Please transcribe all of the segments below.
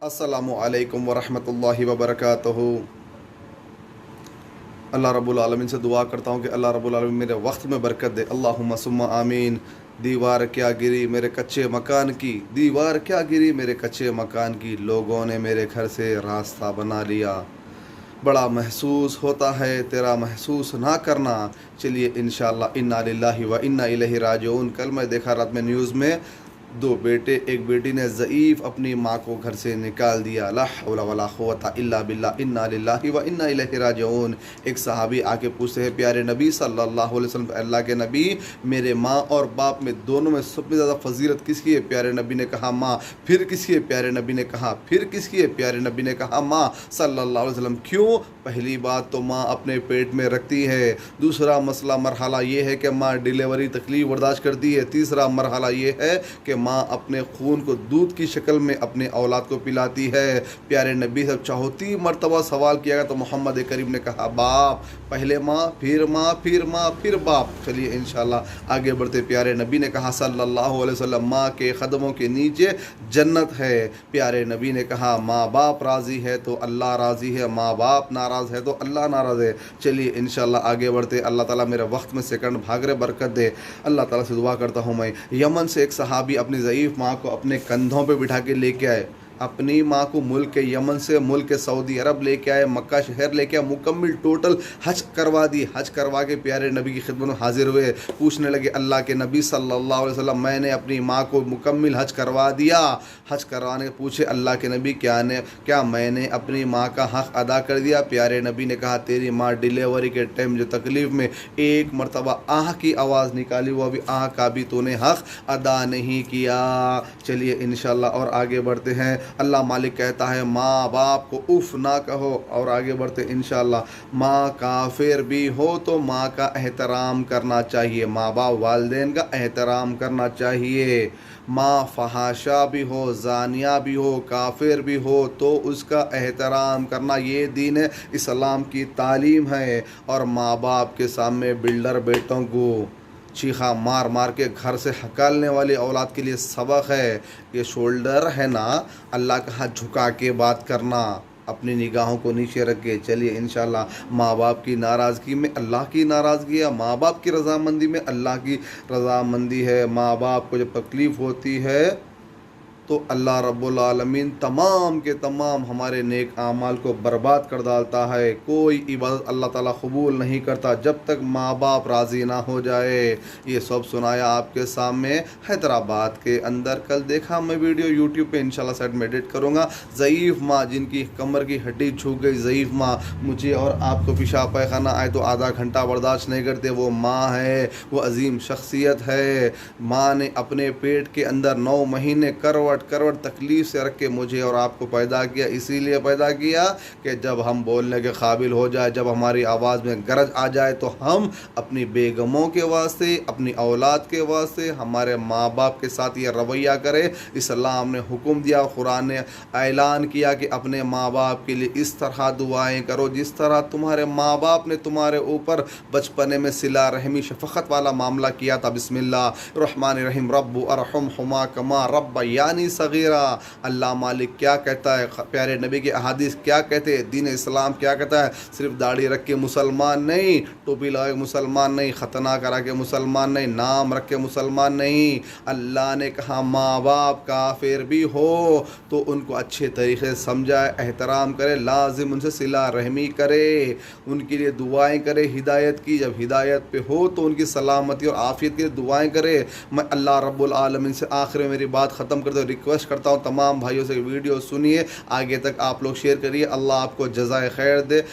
अस्सलामु अलैकुम वरहमतुल्लाहि वबरकातुहू। अल्लाह रब्बुल आलमीन से दुआ करता हूँ कि अल्लाह रब्बुल आलमीन मेरे वक्त में बरकत दे। अल्लाहुम्मा सुम्मा आमीन। दीवार क्या गिरी मेरे कच्चे मकान की, दीवार क्या गिरी मेरे कच्चे मकान की, लोगों ने मेरे घर से रास्ता बना लिया। बड़ा महसूस होता है तेरा महसूस ना करना। चलिए इंशाअल्लाह इन्ना लिल्लाहि व इन्ना इलैहि राजिऊन। कल मैं देखा रात में न्यूज़ में दो बेटे, एक बेटी ने ज़ईफ़ अपनी माँ को घर से निकाल दिया। ला हौला वला कुव्वता इल्ला बिल्लाह, इन्ना लिल्लाहि व इन्ना इलैहि राजिऊन। एक सहाबी आके पूछते हैं प्यारे नबी सल्लल्लाहु अलैहि वसल्लम, अल्लाह के नबी मेरे माँ और बाप में दोनों में सबसे ज़्यादा फजीलत किसकी है? प्यारे नबी ने कहा माँ। फिर किसकी है? प्यारे नबी ने कहा। फिर किसकी है? प्यारे नबी ने कहा माँ सल्लल्लाहु अलैहि वसल्लम। क्यों? पहली बात तो माँ अपने पेट में रखती है। दूसरा मसला मरहला ये है कि माँ डिलीवरी तकलीफ़ बर्दाश्त करती है। तीसरा मरहला ये है कि माँ अपने खून को दूध की शक्ल में अपने औलाद को पिलाती है। प्यारे नबी सब 34 मरतबा सवाल किया गया तो मोहम्मद करीम ने कहा बाप, पहले माँ, फिर माँ, फिर माँ, फिर बाप। चलिए इंशाल्लाह आगे बढ़ते। प्यारे नबी ने कहा सल्लल्लाहु अलैहि वसल्लम, माँ के कदमों के नीचे जन्नत है। प्यारे नबी ने कहा माँ बाप राज़ी है तो अल्लाह राज़ी है, माँ बाप नाराज़ है तो अल्लाह नाराज़ है। चलिए इंशाल्लाह आगे बढ़ते। अल्लाह ताला मेरे वक्त में सेकंड भाग रहे, बरकत दे। अल्लाह ताला से दुआ करता हूँ मैं। यमन से एक सहाबी अपनी ज़ईफ़ माँ को अपने कंधों पे बिठा के लेके आए। अपनी माँ को मुल्क यमन से मुल्क सऊदी अरब लेके आए, मक्का शहर लेके आए, मुकम्मल टोटल हज करवा दी। हज करवा के प्यारे नबी की खिदमत में हाजिर हुए। पूछने लगे अल्लाह के नबी सल्लल्लाहु अलैहि वसल्लम, मैंने अपनी माँ को मुकम्मल हज करवा दिया। हज करवाने पूछे अल्लाह के नबी क्या मैंने अपनी माँ का हक़ अदा कर दिया? प्यारे नबी ने कहा तेरी माँ डिलीवरी के टाइम जो तकलीफ़ में एक मरतबा आह की आवाज़ निकाली, वो अभी आह का भी तूने हक़ अदा नहीं किया। चलिए इंशाल्लाह और आगे बढ़ते हैं। अल्लाह मालिक कहता है माँ बाप को उफ़ ना कहो। और आगे बढ़ते इंशाल्लाह। माँ काफिर भी हो तो माँ का एहतराम करना चाहिए, माँ बाप वालिदैन का एहतराम करना चाहिए। माँ फहाशा भी हो, ज़ानिया भी हो, काफिर भी हो तो उसका एहतराम करना, ये दीन इस्लाम की तालीम है। और माँ बाप के सामने बिल्डर बेटों को चीखा मार मार के घर से हकालने वाली औलाद के लिए सबक है। ये शोल्डर है ना, अल्लाह का हाथ झुका के बात करना, अपनी निगाहों को नीचे रख के। चलिए इंशाल्लाह माँ बाप की नाराज़गी में अल्लाह की नाराज़गी है, माँ बाप की रज़ामंदी में अल्लाह की रज़ामंदी है। माँ बाप को जब तकलीफ़ होती है तो अल्लाह रब्बुल आलमीन तमाम के तमाम हमारे नेक आमाल को बर्बाद कर डालता है। कोई इबादत अल्लाह ताला कबूल नहीं करता जब तक माँ बाप राज़ी ना हो जाए। ये सब सुनाया आपके सामने हैदराबाद के अंदर। कल देखा मैं वीडियो यूट्यूब पे, इंशाल्लाह साइड में एडिट करूँगा। ज़ईफ़ माँ जिनकी कमर की हड्डी झुक गई, ज़ईफ़ माँ, मुझे और आपको पेशाब पैखाना आए तो आधा घंटा बर्दाश्त नहीं करते, वो माँ है, वो अजीम शख्सियत है। माँ ने अपने पेट के अंदर 9 महीने करवट करवट तकलीफ़ से रख के मुझे और आपको पैदा किया। इसीलिए पैदा किया कि जब हम बोलने के काबिल हो जाए, जब हमारी आवाज़ में गरज आ जाए तो हम अपनी बेगमों के वास्ते, अपनी औलाद के वास्ते, हमारे माँ बाप के साथ ये रवैया करें। इस्लाम ने हुक्म दिया, कुरान ने ऐलान किया कि अपने माँ बाप के लिए इस तरह दुआएं करो जिस तरह तुम्हारे माँ बाप ने तुम्हारे ऊपर बचपने में सिला रहमी शफ़क़त वाला मामला किया था। बिस्मिल्लाह रहमान रहीम, रब्बु अरहमहुमा कमा रब्बयानी सगीरा। अल्लाह मालिक क्या कहता है, प्यारे नबी के अहादीस क्या कहते हैं, दीन इस्लाम क्या कहता है? सिर्फ दाढ़ी रख के मुसलमान नहीं, टोपी लगा के मुसलमान नहीं, खतना करा के मुसलमान नहीं, नाम रख के मुसलमान नहीं। अल्लाह ने कहा माँ बाप काफिर भी हो तो उनको अच्छे तरीके से समझाए, एहतराम करे, लाजिम उनसे सिला रहमी करे, उनके लिए दुआएं करे हिदायत की। जब हिदायत पे हो तो उनकी सलामती और आफ़ियत के लिए दुआएं करे। मैं अल्लाह रब्बुल आलमीन से आखिर में मेरी बात ख़त्म करते हुए रिक्वेस्ट करता हूँ तमाम भाइयों से, वीडियो सुनिए, आगे तक आप लोग शेयर करिए। अल्लाह आपको जज़ाए खैर दे।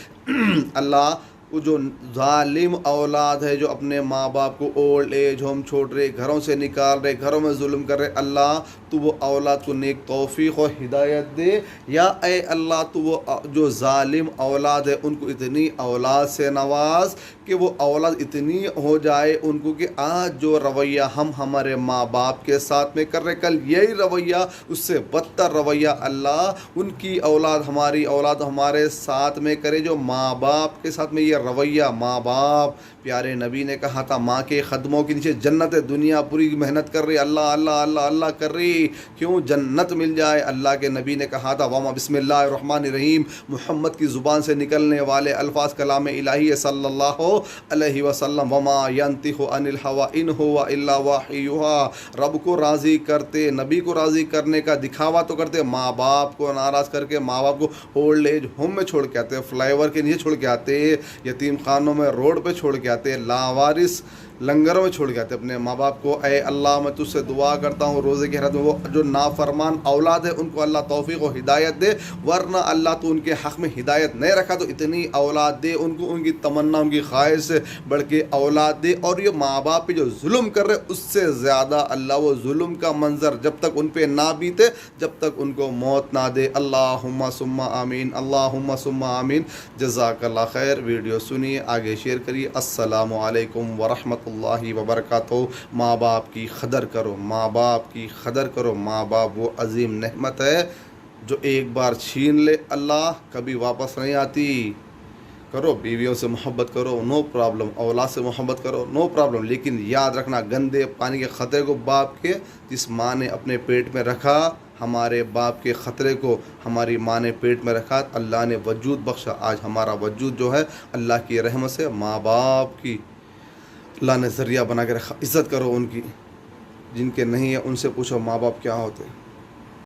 अल्लाह वो जो जालिम औलाद है जो अपने माँ बाप को ओल्ड एज होम छोड़ रहे, घरों से निकाल रहे, घरों में जुल्म कर रहे, अल्लाह तो वो औलाद को नेक तौफीक और हिदायत दे। या ए अल्लाह तो वो जो जालिम औलाद है उनको इतनी औलाद से नवाज कि वो औलाद इतनी हो जाए उनको कि आज जो रवैया हम हमारे माँ बाप के साथ में कर रहे, कल यही रवैया उससे बदतर रवैया अल्लाह उनकी औलाद, हमारी औलाद हमारे साथ में करे जो माँ बाप के साथ में ये रवैया, माँ बाप, प्यारे नबी ने कहा था माँ के ख़दमों के नीचे जन्नत है। दुनिया पूरी मेहनत कर रही, अल्लाह अल्लाह अल्लाह अल्लाह कर रही, क्यों? जन्नत मिल जाए। अल्लाह के नबी ने कहा था वमा बिस्मिल्लाहिर्रहमानिर्रहीम, मोहम्मद की ज़ुबान से निकलने वाले अल्फाज कलाम इलाही सल्लल्लाहु अलैहि वसल्लम, वमा यंतिहु अनिल हवा इन हुवा इल्ला वाहियुहा। रब को राज़ी करते, नबी को राज़ी करने का दिखावा तो करते, माँ बाप को नाराज़ करके माँ बाप को ओल्ड एज होम में छोड़ के आते, फ्लाईओवर के नीचे छोड़ के आते, यतीम खानों में रोड पे छोड़ के आते, लावारिस लंगरों में छोड़ के आते अपने माँ बाप को। ए अल्लाह मैं तुझसे दुआ करता हूँ रोज़े की हरत में वो जो नाफरमान औलाद है उनको अल्लाह तौफीक और हिदायत दे, वरना अल्लाह तो उनके हक़ में हिदायत नहीं रखा तो इतनी औलाद दे उनको, उनकी तमन्ना उनकी ख्वाहिश से बढ़ के औलाद दे। और ये माँ बाप पे जो जुल्म कर रहे उससे ज़्यादा अल्लाह वो जुल्म का मंज़र जब तक उन पर ना बीते, जब तक उनको मौत ना दे। अल्लाहुम्मा सुम्मा आमीन, अल्लाहुम्मा सुम्मा आमीन। जज़ाकल्लाह खैर। वीडियो सुनिए, आगे शेयर करिए। अस्सलामु अलैकुम वरहमतुल्लाहि वबरकातुहू। माँ बाप की क़दर करो, माँ बाप की क़दर करो। माँ बाप वो अजीम नेमत है जो एक बार छीन ले अल्लाह कभी वापस नहीं आती। करो, बीवियों से मोहब्बत करो, नो प्रॉब्लम, औलाद से मोहब्बत करो, नो प्रॉब्लम, लेकिन याद रखना गंदे पानी के ख़तरे को बाप के, जिस माँ ने अपने पेट में रखा, हमारे बाप के ख़तरे को हमारी माँ ने पेट में रखा, अल्लाह ने वजूद बख्शा। आज हमारा वजूद जो है अल्लाह की रहमत से, माँ बाप की अल्लाह ने ज़रिया बना के रखा। इज़्ज़त करो उनकी, जिनके नहीं है उनसे पूछो माँ बाप क्या होते हैं।